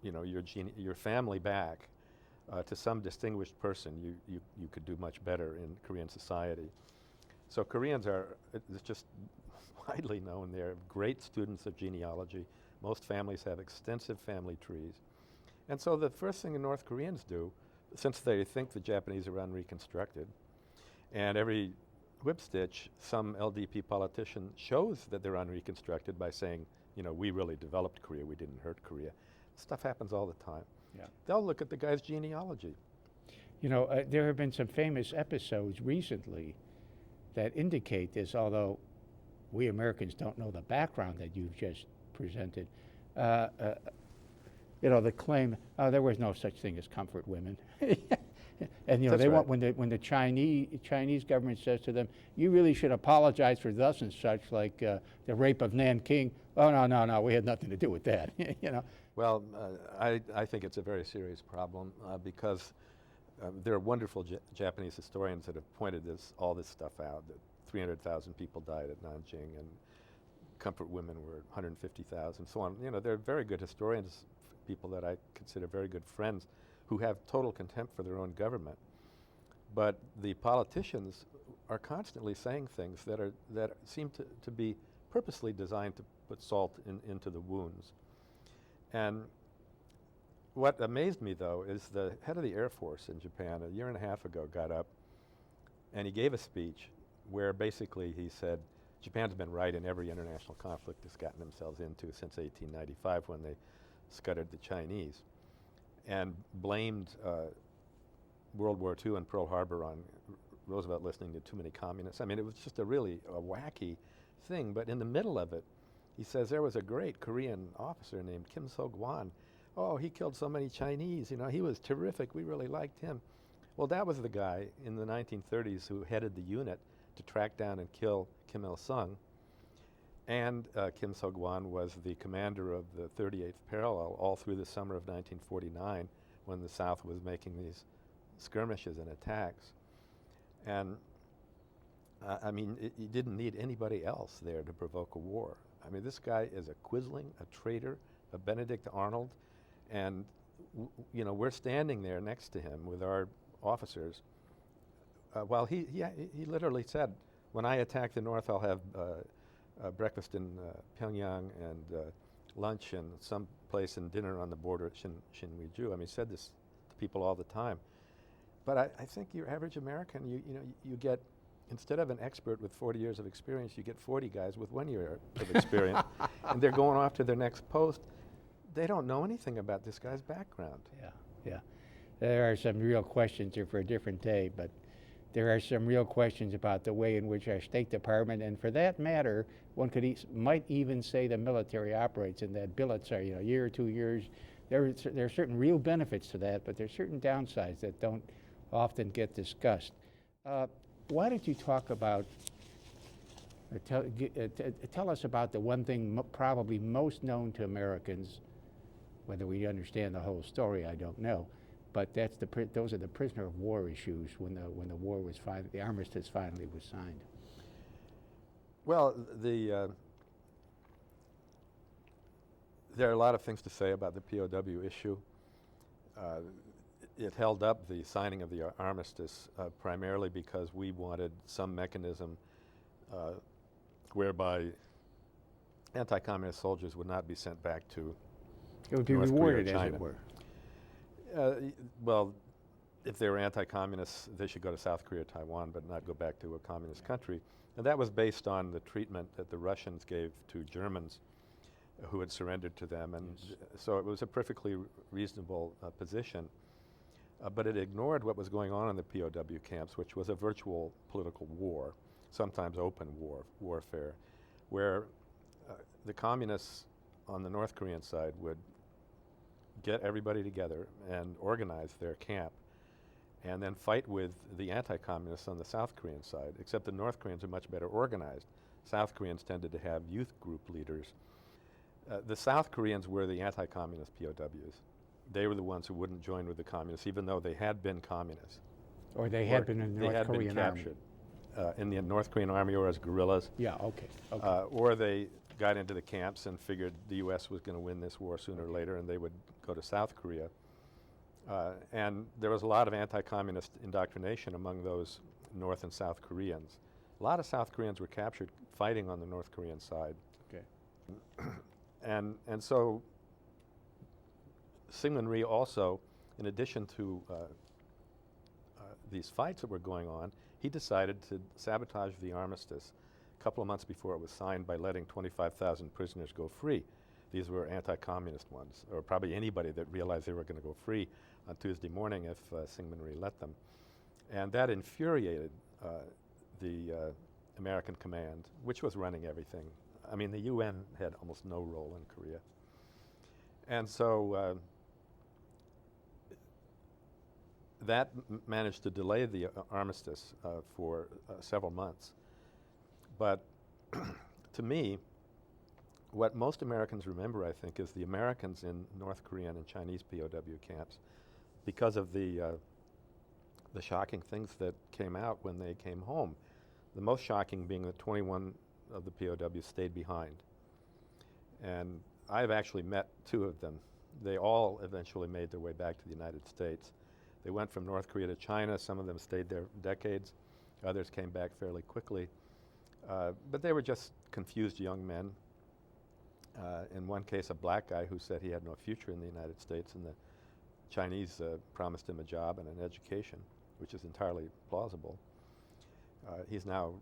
your family back to some distinguished person, you could do much better in Korean society. So Koreans it's just widely known, they're great students of genealogy. Most families have extensive family trees. And so the first thing the North Koreans do, since they think the Japanese are unreconstructed, and every whipstitch, some LDP politician shows that they're unreconstructed by saying, we really developed Korea, we didn't hurt Korea. Stuff happens all the time. Yeah. They'll look at the guy's genealogy. There have been some famous episodes recently that indicate this, although we Americans don't know the background that you've just presented. The claim, there was no such thing as comfort women. And That's they right. want when the Chinese government says to them, you really should apologize for thus and such, like the rape of Nanking. Oh no, we had nothing to do with that. Well, I think it's a very serious problem because there are wonderful Japanese historians that have pointed all this stuff out. That 300,000 people died at Nanjing, and comfort women were 150,000, so on. They're very good historians, people that I consider very good friends, who have total contempt for their own government. But the politicians are constantly saying things that seem to be purposely designed to put salt into the wounds. And what amazed me, though, is the head of the Air Force in Japan a year and a half ago got up and he gave a speech where basically he said, Japan's been right in every international conflict it's gotten themselves into since 1895 when they scuttered the Chinese, and blamed World War II and Pearl Harbor on Roosevelt listening to too many communists. I mean, it was just a wacky thing, but in the middle of it, he says there was a great Korean officer named Kim So-gwan. Oh, he killed so many Chinese, he was terrific, we really liked him. Well, that was the guy in the 1930s who headed the unit to track down and kill Kim Il-sung. And Kim So-gwan was the commander of the 38th Parallel all through the summer of 1949 when the South was making these skirmishes and attacks. And I mean, you didn't need anybody else there to provoke a war. I mean, this guy is a quisling, a traitor, a Benedict Arnold, and we're standing there next to him with our officers. While he literally said, when I attack the North, I'll have breakfast in Pyongyang and lunch in some place and dinner on the border at Shinwiju. I mean, he said this to people all the time. But I think your average American, you get, instead of an expert with 40 years of experience, you get 40 guys with 1 year of experience, and they're going off to their next post. They don't know anything about this guy's background. Yeah. There are some real questions here for a different day, but there are some real questions about the way in which our State Department, and for that matter, one might even say the military operates, in that billets are, a year or 2 years. There are certain real benefits to that, but there's certain downsides that don't often get discussed. Why don't you talk about, tell us about the one thing probably most known to Americans, whether we understand the whole story, I don't know, but those are the prisoner of war issues when the war was the armistice finally was signed. Well, there are a lot of things to say about the POW issue. It held up the signing of the armistice primarily because we wanted some mechanism whereby anti-communist soldiers would not be sent back to It would be North rewarded, Korea or as China. it were. Well, if they were anti-communists, they should go to South Korea or Taiwan, but not go back to a communist country. And that was based on the treatment that the Russians gave to Germans who had surrendered to them. And so it was a perfectly reasonable position. But it ignored what was going on in the POW camps, which was a virtual political war, sometimes open warfare, where the communists on the North Korean side would get everybody together and organize their camp and then fight with the anti-communists on the South Korean side, except the North Koreans are much better organized. South Koreans tended to have youth group leaders. The South Koreans were the anti-communist POWs. They were the ones who wouldn't join with the communists, even though they had been communists. Or they had been in the North Korean been army. captured in the North Korean army or as guerrillas. Yeah, okay. Or they got into the camps and figured the U.S. was going to win this war sooner or later, and they would go to South Korea. And there was a lot of anti-communist indoctrination among those North and South Koreans. A lot of South Koreans were captured fighting on the North Korean side. Okay. And so Syngman Rhee also, in addition to these fights that were going on, he decided to sabotage the armistice a couple of months before it was signed by letting 25,000 prisoners go free. These were anti-communist ones, or probably anybody that realized they were going to go free on Tuesday morning if Syngman Rhee let them. And that infuriated the American command, which was running everything. I mean, the UN had almost no role in Korea. And so that managed to delay the armistice for several months. But to me, what most Americans remember, I think, is the Americans in North Korean and Chinese POW camps because of the shocking things that came out when they came home. The most shocking being that 21 of the POWs stayed behind. And I've actually met 2 of them. They all eventually made their way back to the United States. They went from North Korea to China. Some of them stayed there decades. Others came back fairly quickly. But they were just confused young men. In one case, a black guy who said he had no future in the United States, and the Chinese promised him a job and an education, which is entirely plausible. He's now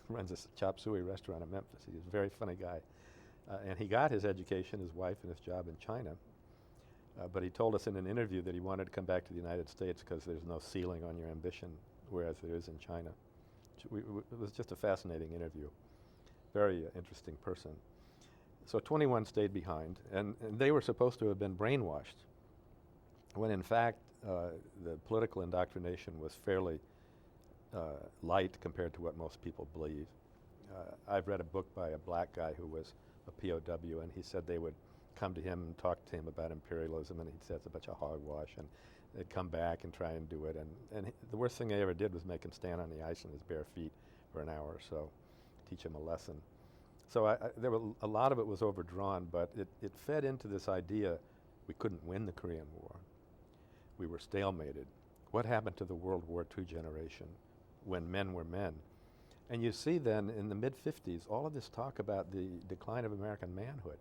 runs a chop suey restaurant in Memphis. He's a very funny guy. And he got his education, his wife, and his job in China. But he told us in an interview that he wanted to come back to the United States because there's no ceiling on your ambition, whereas there is in China. It was just a fascinating interview. Very interesting person. So 21 stayed behind, and they were supposed to have been brainwashed, when in fact the political indoctrination was fairly light compared to what most people believe. I've read a book by a black guy who was a POW, and he said they would come to him and talk to him about imperialism, and he'd say it's a bunch of hogwash, and they'd come back and try and do it. And the worst thing they ever did was make him stand on the ice in his bare feet for an hour or so, teach him a lesson. So there were a lot of it was overdrawn, but it fed into this idea we couldn't win the Korean War. We were stalemated. What happened to the World War II generation when men were men? And you see then in the mid-50s all of this talk about the decline of American manhood.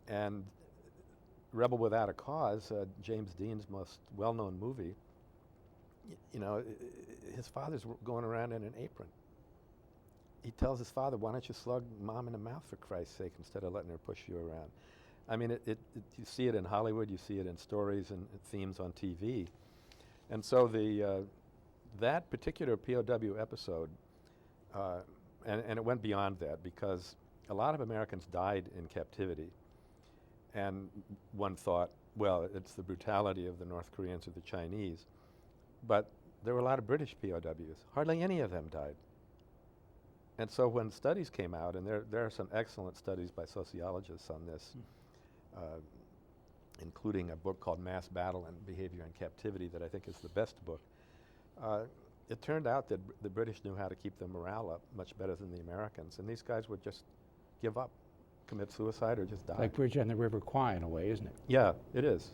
And Rebel Without a Cause, James Dean's most well-known movie, you know, his father's going around in an apron. He tells his father, why don't you slug mom in the mouth for Christ's sake instead of letting her push you around? I mean, you see it in Hollywood, you see it in stories and themes on TV. And so that particular POW episode, and it went beyond that because a lot of Americans died in captivity. And one thought, well, it's the brutality of the North Koreans or the Chinese. But there were a lot of British POWs. Hardly any of them died. And so when studies came out, and there are some excellent studies by sociologists on this, including a book called Mass Battle and Behavior in Captivity that I think is the best book. It turned out that the British knew how to keep the morale up much better than the Americans, and these guys would just give up, commit suicide, or just die. Like Bridge on the River Kwai in a way, isn't it? Yeah, it is.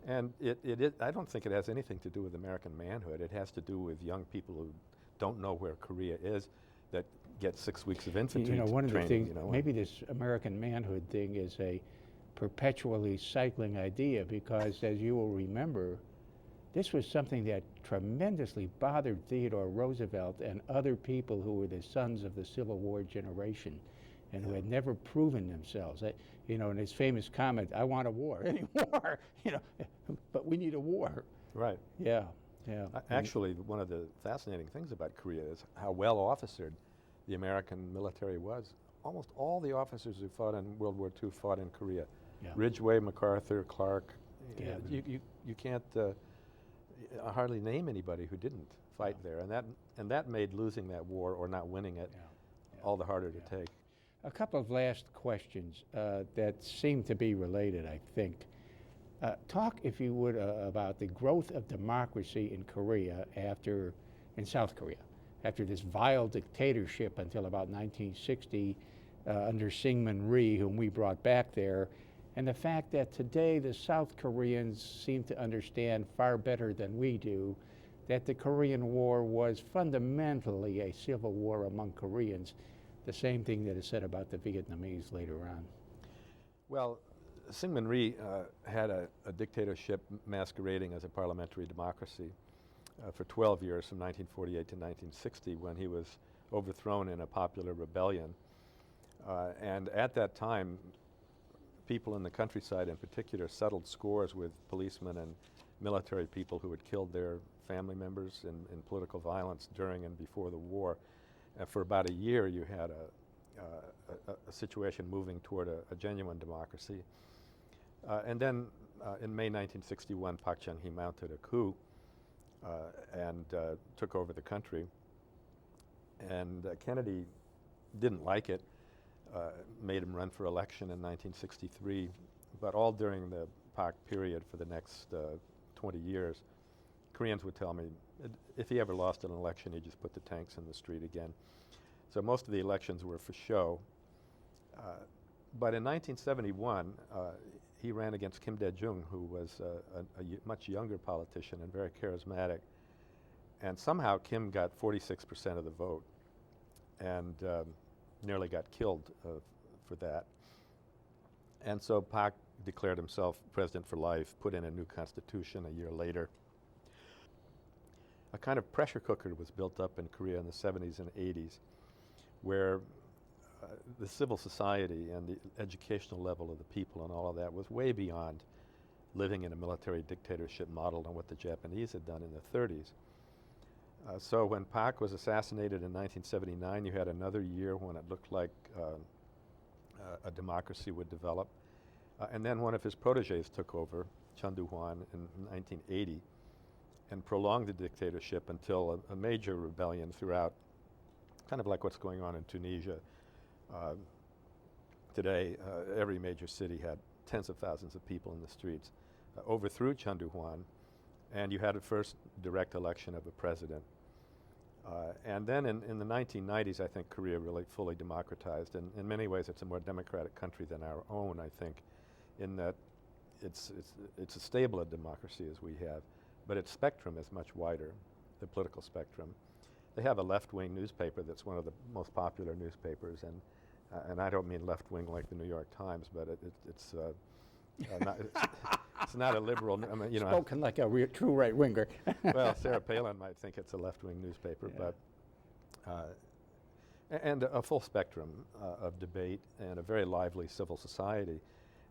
And I don't think it has anything to do with American manhood. It has to do with young people who don't know where Korea is, that get 6 weeks of infantry You know, one of the training. things, maybe this American manhood thing is a perpetually cycling idea, because as you will remember, this was something that tremendously bothered Theodore Roosevelt and other people who were the sons of the Civil War generation and who had never proven themselves. You know, in his famous comment, "I want a war anymore," you know, but we need a war. Right. Yeah, yeah. Actually, one of the fascinating things about Korea is how well officered the American military was. Almost all the officers who fought in World War II fought in Korea. Yeah. Ridgway, MacArthur, Clark. Yeah. You can't hardly name anybody who didn't fight there, and that made losing that war or not winning it all the harder to take. A couple of last questions that seem to be related, I think. Talk, if you would, about the growth of democracy in Korea in South Korea, after this vile dictatorship until about 1960 under Syngman Rhee, whom we brought back there, and the fact that today the South Koreans seem to understand far better than we do that the Korean War was fundamentally a civil war among Koreans, the same thing that is said about the Vietnamese later on. Well, Syngman Rhee had a dictatorship masquerading as a parliamentary democracy for 12 years, from 1948 to 1960, when he was overthrown in a popular rebellion. And at that time, people in the countryside in particular settled scores with policemen and military people who had killed their family members in political violence during and before the war. For about a year, you had a situation moving toward a genuine democracy. And then in May 1961, Park Chung-hee mounted a coup and took over the country. And Kennedy didn't like it, made him run for election in 1963, but all during the Park period for the next 20 years, Koreans would tell me if he ever lost an election, he'd just put the tanks in the street again. So most of the elections were for show. But in 1971, he ran against Kim Dae-jung, who was a much younger politician and very charismatic. And somehow Kim got 46% of the vote and nearly got killed for that. And so Park declared himself president for life, put in a new constitution a year later. A kind of pressure cooker was built up in Korea in the 70s and 80s, where the civil society and the educational level of the people and all of that was way beyond living in a military dictatorship modeled on what the Japanese had done in the 30s. So when Paik was assassinated in 1979, you had another year when it looked like a democracy would develop. And then one of his proteges took over, Chun Doo-hwan, in 1980 and prolonged the dictatorship until a major rebellion throughout, kind of like what's going on in Tunisia. Today, every major city had tens of thousands of people in the streets, overthrew Chun Doo-hwan, and you had a first direct election of a president. And then in the 1990s, I think Korea really fully democratized. And in many ways, it's a more democratic country than our own, I think, in that it's as stable a democracy as we have, but its spectrum is much wider, the political spectrum. They have a left-wing newspaper that's one of the most popular newspapers, and I don't mean left-wing like the New York Times, but it's not a liberal. I mean, you know, spoken like a true right-winger. Well, Sarah Palin might think it's a left-wing newspaper, yeah. But and a full spectrum of debate and a very lively civil society,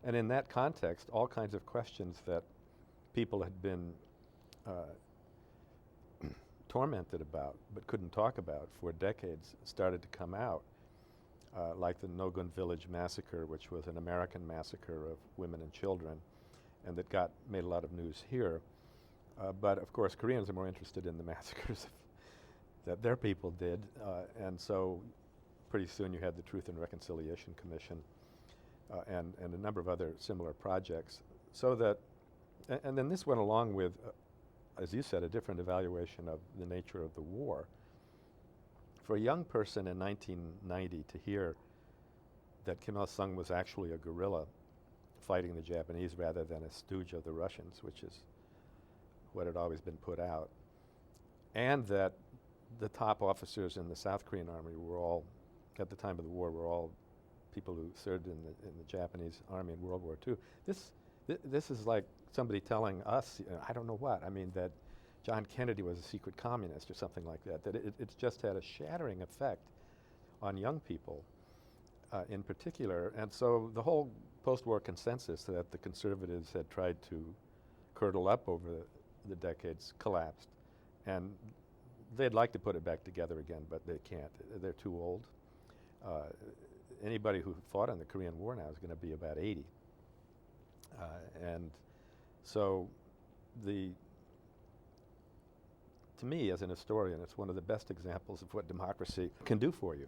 and in that context, all kinds of questions that people had been tormented about but couldn't talk about for decades started to come out, like the Nogun Village massacre, which was an American massacre of women and children, and that made a lot of news here. But of course, Koreans are more interested in the massacres that their people did, and so pretty soon you had the Truth and Reconciliation Commission and a number of other similar projects so that, and then this went along with, as you said, a different evaluation of the nature of the war. For a young person in 1990 to hear that Kim Il-sung was actually a guerrilla fighting the Japanese rather than a stooge of the Russians, which is what had always been put out, and that the top officers in the South Korean army were all, at the time of the war, were all people who served in the Japanese army in World War II. This is like somebody telling us, I don't know what, I mean, that John Kennedy was a secret communist or something like that, that it's just had a shattering effect on young people in particular. And so the whole post-war consensus that the conservatives had tried to curdle up over the decades collapsed. And they'd like to put it back together again, but they can't. They're too old. Anybody who fought in the Korean War now is going to be about 80. And so to me, as an historian, it's one of the best examples of what democracy can do for you.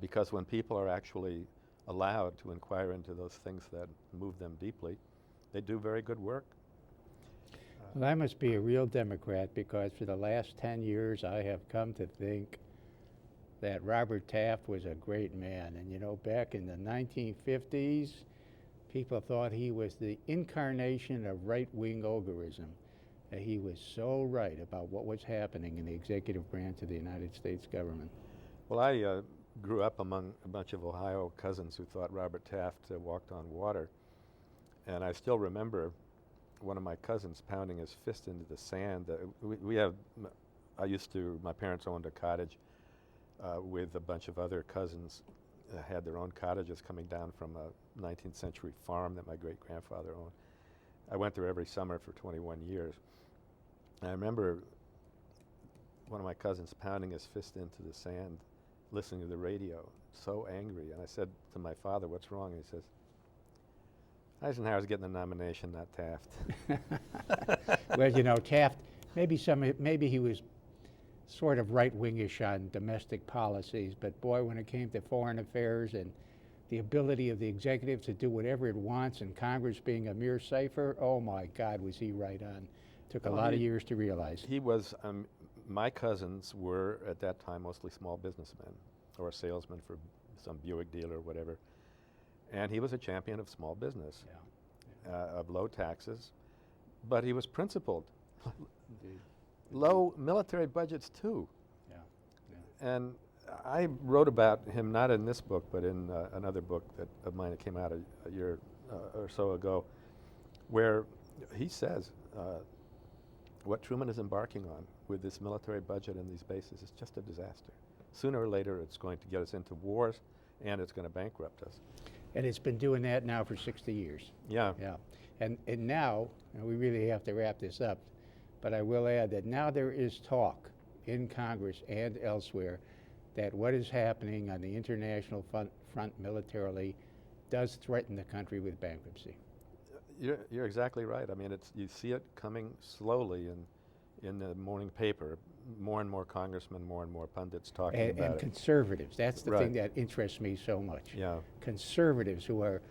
Because when people are actually allowed to inquire into those things that move them deeply, they do very good work. Well, I must be a real Democrat, because for the last 10 years I have come to think that Robert Taft was a great man. And you know, back in the 1950s, people thought he was the incarnation of right-wing ogerism. He was so right about what was happening in the executive branch of the United States government. Well, I grew up among a bunch of Ohio cousins who thought Robert Taft walked on water. And I still remember one of my cousins pounding his fist into the sand. My parents owned a cottage with a bunch of other cousins, had their own cottages coming down from a 19th century farm that my great-grandfather owned. I went there every summer for 21 years. And I remember one of my cousins pounding his fist into the sand, listening to the radio, so angry. And I said to my father, "What's wrong?" And he says, "Eisenhower's getting the nomination, not Taft." Well, you know, Taft, maybe he was sort of right-wingish on domestic policies, but boy, when it came to foreign affairs and the ability of the executive to do whatever it wants, and Congress being a mere cipher, oh my God, was he right on. Took a lot of years to realize. He was, my cousins were at that time mostly small businessmen or salesmen for some Buick dealer or whatever. And he was a champion of small business, of low taxes, but he was principled. Low military budgets too. And I wrote about him not in this book, but in another book of mine that came out a year or so ago, where he says what Truman is embarking on with this military budget and these bases is just a disaster. Sooner or later, it's going to get us into wars, and it's going to bankrupt us. And it's been doing that now for 60 years. Yeah. Yeah. And now, and we really have to wrap this up, but I will add that now there is talk in Congress and elsewhere that what is happening on the international front militarily does threaten the country with bankruptcy. You're exactly right. I mean, you see it coming slowly in the morning paper. More and more congressmen, more and more pundits talking about it. And conservatives. That's the thing that interests me so much. Yeah. Conservatives who are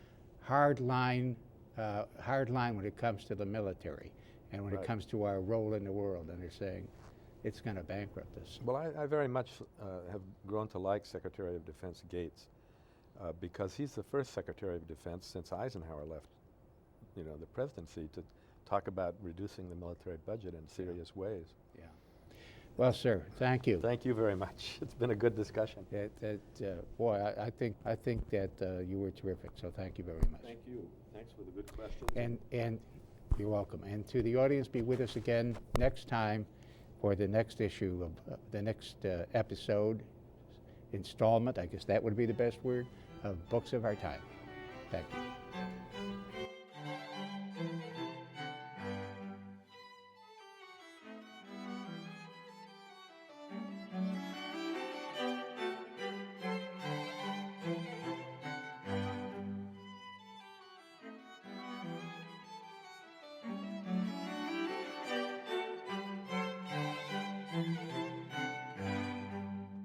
hard line when it comes to the military and when it comes to our role in the world, and they're saying it's going to bankrupt us. Well, I very much have grown to like Secretary of Defense Gates because he's the first Secretary of Defense since Eisenhower left, the presidency, to talk about reducing the military budget in serious ways. Yeah. Well, sir, thank you. Thank you very much. It's been a good discussion. Boy, I think that you were terrific. So thank you very much. Thank you. Thanks for the good questions. And you're welcome. And to the audience, be with us again next time for the next issue of the next episode, installment, I guess that would be the best word, of Books of Our Time. Thank you.